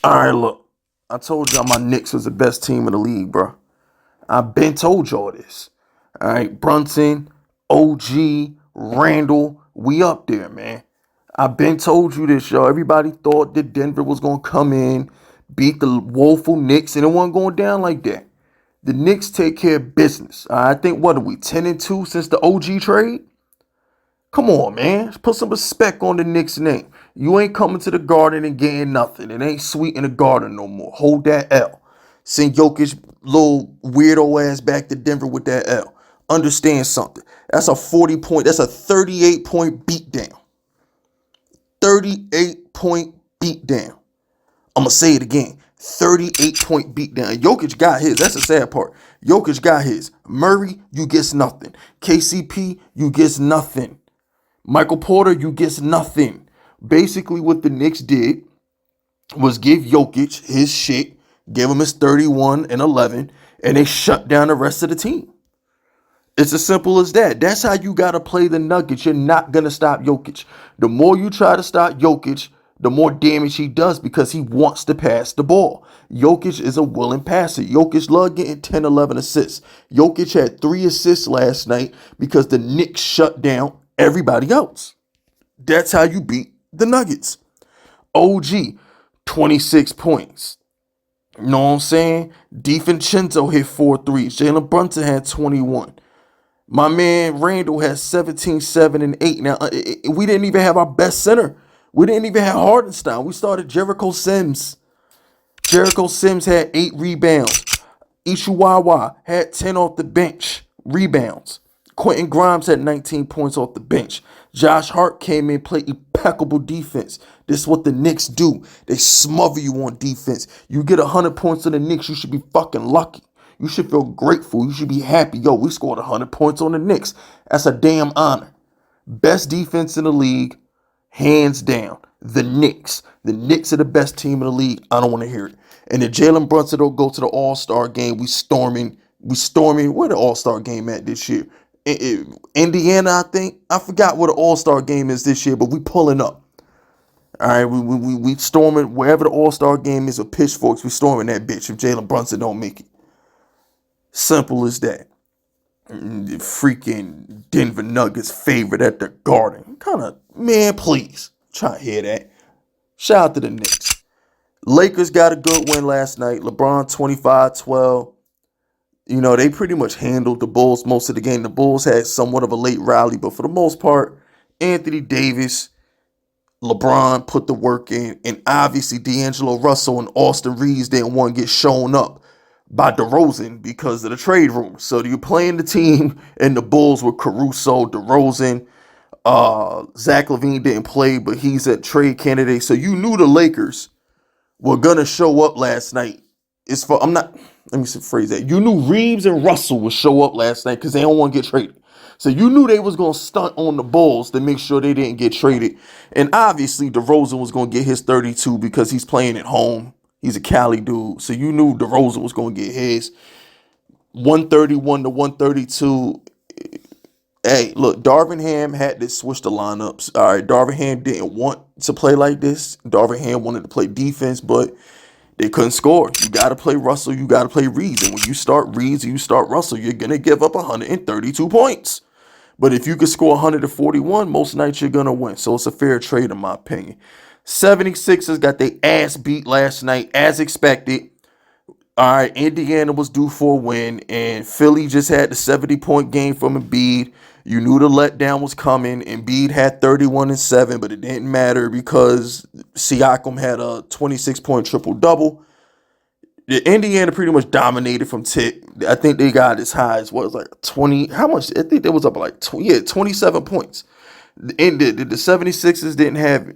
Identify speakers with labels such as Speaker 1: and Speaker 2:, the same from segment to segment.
Speaker 1: All right, look. I told y'all my Knicks was the best team in the league, bro. I've been told y'all this. All right, Brunson, OG, Randall, we up there, man. I've been told you this, y'all. Everybody thought that Denver was gonna come in, beat the woeful Knicks, and it wasn't going down like that. The Knicks take care of business. I think what are we 10-2 since the OG trade? Come on, man. Put some respect on the Knicks name. You ain't coming to the Garden and getting nothing. It ain't sweet in the Garden no more. Hold that L. Send Jokic little weirdo ass back to Denver with that L. Understand something. That's a 40 point, that's a 38 point beatdown. 38-point beatdown. I'm going to say it again. 38-point beatdown. Jokic got his. That's the sad part. Jokic got his. Murray, you gets nothing. KCP, you gets nothing. Michael Porter, you gets nothing. Basically, what the Knicks did was give Jokic his shit, give him his 31 and 11, and they shut down the rest of the team. It's as simple as that. That's how you got to play the Nuggets. You're not going to stop Jokic. The more you try to stop Jokic, the more damage he does because he wants to pass the ball. Jokic is a willing passer. Jokic loved getting 10, 11 assists. Jokic had 3 assists last night because the Knicks shut down everybody else. That's how you beat the Nuggets. OG, 26 points. You know what I'm saying? DiVincenzo hit 4 threes. Jalen Brunson had 21. My man Randall has 17, 7, and 8. Now, we didn't even have our best center. We didn't even have Hardenstein. We started Jericho Sims. Jericho Sims had 8 rebounds. Ishiwawa had 10 off the bench rebounds. Quentin Grimes had 19 points off the bench. Josh Hart came in, played impeccable defense. This is what the Knicks do. They smother you on defense. You get 100 points on the Knicks, you should be fucking lucky. You should feel grateful. You should be happy. Yo, we scored 100 points on the Knicks. That's a damn honor. Best defense in the league, hands down. The Knicks. The Knicks are the best team in the league. I don't want to hear it. And if Jalen Brunson don't go to the All-Star game, we storming. Where the All-Star game at this year? Indiana, I think. I forgot what the All-Star game is this year, but we pulling up. All right, we storming wherever the All-Star game is with pitchforks. We storming that bitch if Jalen Brunson don't make it. Simple as that. The freaking Denver Nuggets favorite at the Garden. Man, please. Try to hear that. Shout out to the Knicks. Lakers got a good win last night. LeBron 25-12. You know, they pretty much handled the Bulls most of the game. The Bulls had somewhat of a late rally, but for the most part, Anthony Davis, LeBron put the work in, and obviously D'Angelo Russell and Austin Reeves didn't want to get shown up by DeRozan because of the trade rumors. So you're playing the team and the Bulls with Caruso, DeRozan, Zach LaVine didn't play, but he's a trade candidate. So you knew the Lakers were gonna show up last night. Let me phrase that. You knew Reeves and Russell would show up last night because they don't want to get traded. So you knew they was gonna stunt on the Bulls to make sure they didn't get traded. And obviously DeRozan was gonna get his 32 because he's playing at home. He's a Cali dude. So you knew DeRozan was gonna get his 131 to 132. Hey, look, Darvin Ham had to switch the lineups. All right, Darvin Ham didn't want to play like this. Darvin Ham wanted to play defense, but they couldn't score. You got to play Russell. You got to play Reeves. And when you start Reeves and you start Russell, you're going to give up 132 points. But if you can score 141, most nights you're going to win. So it's a fair trade in my opinion. 76ers got their ass beat last night as expected. All right, Indiana was due for a win, and Philly just had the 70-point game from Embiid. You knew the letdown was coming. Embiid had 31 and 7, but it didn't matter because Siakam had a 26-point triple-double. The Indiana pretty much dominated from tip. I think they got as high as, 20, how much? I think they was up like 27 points. And the 76ers didn't have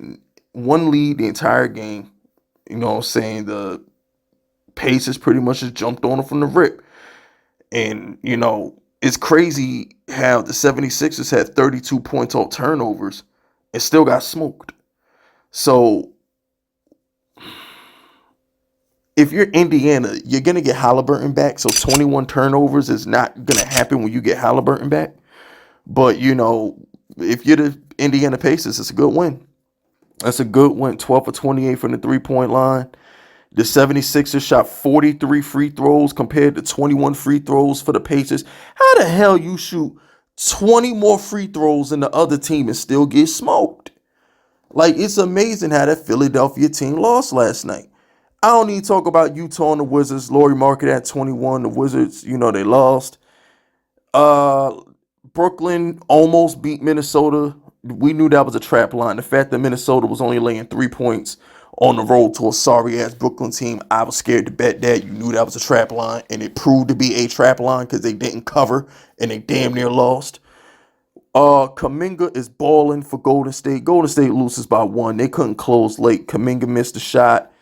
Speaker 1: one lead the entire game. You know what I'm saying? The Pacers pretty much just jumped on them from the rip. And, you know, it's crazy how the 76ers had 32 points off turnovers and still got smoked. So, if you're Indiana, you're going to get Halliburton back. So, 21 turnovers is not going to happen when you get Halliburton back. But, you know, if you're the Indiana Pacers, it's a good win. That's a good win. 12 for 28 from the three-point line. The 76ers shot 43 free throws compared to 21 free throws for the Pacers. How the hell you shoot 20 more free throws than the other team and still get smoked? Like, it's amazing how that Philadelphia team lost last night. I don't need to talk about Utah and the Wizards. Laurie Market at 21. The Wizards, they lost. Uh, Brooklyn almost beat Minnesota. We knew that was a trap line. The fact that Minnesota was only laying 3 points on the road to a sorry-ass Brooklyn team, I was scared to bet that. You knew that was a trap line, and it proved to be a trap line because they didn't cover, and they damn near lost. Kuminga is balling for Golden State. Golden State loses by 1. They couldn't close late. Kuminga missed a shot.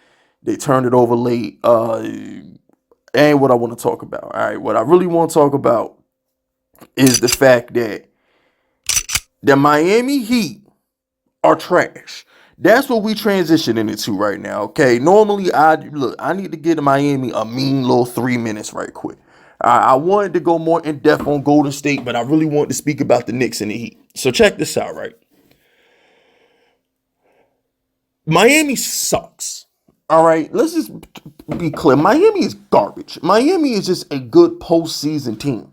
Speaker 1: They turned it over late. Ain't what I want to talk about. All right, what I really want to talk about is the fact that the Miami Heat are trash. That's what we transitioning into right now, okay? Normally, I need to give Miami a mean little 3 minutes right quick. I wanted to go more in depth on Golden State, but I really wanted to speak about the Knicks and the Heat. So check this out, right? Miami sucks. All right, let's just be clear. Miami is garbage. Miami is just a good postseason team.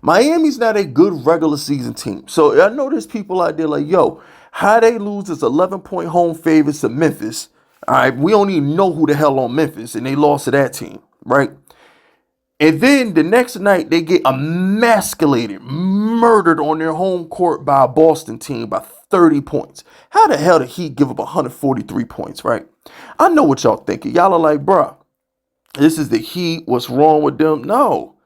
Speaker 1: Miami's not a good regular season team. So I know there's people out there like, yo, how they lose this 11-point home favorites to Memphis. All right, we don't even know who the hell on Memphis, and they lost to that team, right? And then the next night, they get emasculated, murdered on their home court by a Boston team by 30 points. How the hell did he give up 143 points, right? I know what y'all thinking. Y'all are like, bruh, this is the Heat. What's wrong with them? No,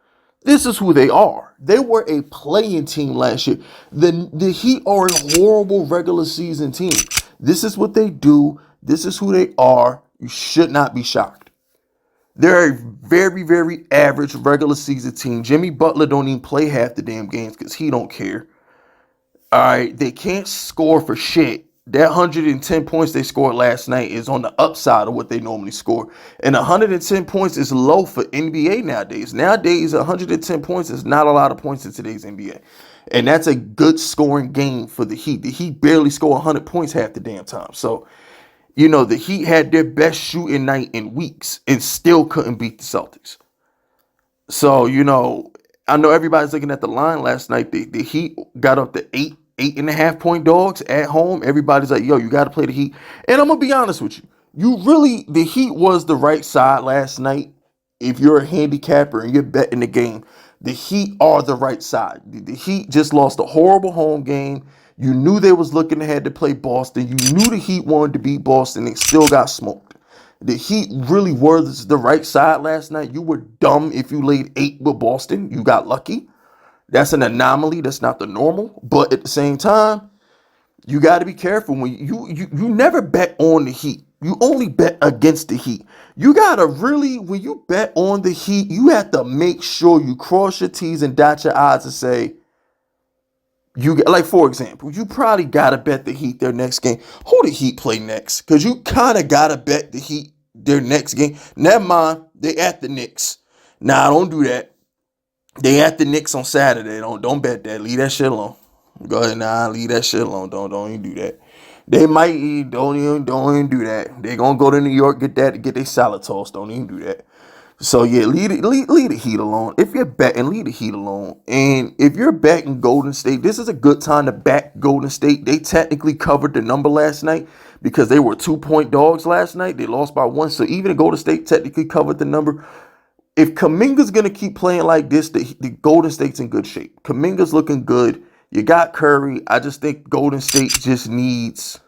Speaker 1: this is who they are. They were a playing team last year. The Heat are a horrible regular season team. This is what they do. This is who they are. You should not be shocked. They're a very, very average regular season team. Jimmy Butler don't even play half the damn games because he don't care. All right, they can't score for shit. That 110 points they scored last night is on the upside of what they normally score. And 110 points is low for NBA nowadays. Nowadays, 110 points is not a lot of points in today's NBA. And that's a good scoring game for the Heat. The Heat barely score 100 points half the damn time. So, the Heat had their best shooting night in weeks and still couldn't beat the Celtics. So, I know everybody's looking at the line last night. The Heat got up to 8.5 point dogs at home. Everybody's like, yo, you got to play the Heat. And I'm going to be honest with you. The Heat was the right side last night. If you're a handicapper and you're betting the game, the Heat are the right side. The Heat just lost a horrible home game. You knew they was looking ahead to play Boston. You knew the Heat wanted to beat Boston. They still got smoked. The Heat really were the right side last night. You were dumb if you laid 8 with Boston. You got lucky. That's an anomaly. That's not the normal. But at the same time, you got to be careful when you never bet on the Heat. You only bet against the Heat. You got to really, when you bet on the Heat, you have to make sure you cross your T's and dot your I's and say, for example, you probably got to bet the Heat their next game. Who the Heat play next? Because you kind of got to bet the Heat their next game. Never mind, they at the Knicks. Nah, don't do that. They at the Knicks on Saturday. Don't bet that. Leave that shit alone. Go ahead, leave that shit alone. Don't even do that. They might don't even do that. They gonna go to New York, get their salad tossed. Don't even do that. So yeah, leave the Heat alone. If you're betting, leave the Heat alone. And if you're betting Golden State, this is a good time to back Golden State. They technically covered the number last night because they were 2-point dogs last night. They lost by 1. So even if Golden State technically covered the number, if Kuminga's going to keep playing like this, the Golden State's in good shape. Kuminga's looking good. You got Curry. I just think Golden State needs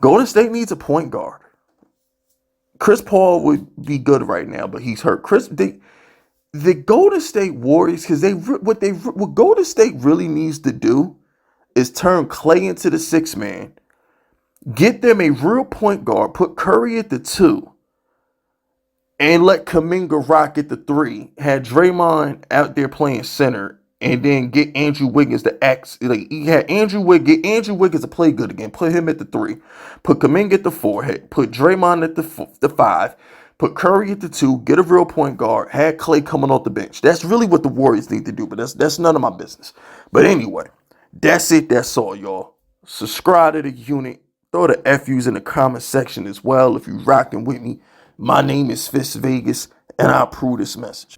Speaker 1: a point guard. Chris Paul would be good right now, but he's hurt. The Golden State Warriors, because what Golden State really needs to do is turn Clay into the 6th man, get them a real point guard, put Curry at the 2, and let Kuminga rock at the 3. Had Draymond out there playing center, and then get Andrew Wiggins to act like he had get Andrew Wiggins to play good again. Put him at the 3. Put Kuminga at the 4. Put Draymond at the 5. Put Curry at the 2. Get a real point guard. Had Clay coming off the bench. That's really what the Warriors need to do, but that's none of my business. But anyway, that's it. That's all, y'all. Subscribe to the unit. Throw the FUs in the comment section as well if you rocking with me. My name is Fist Vegas, and I approve this message.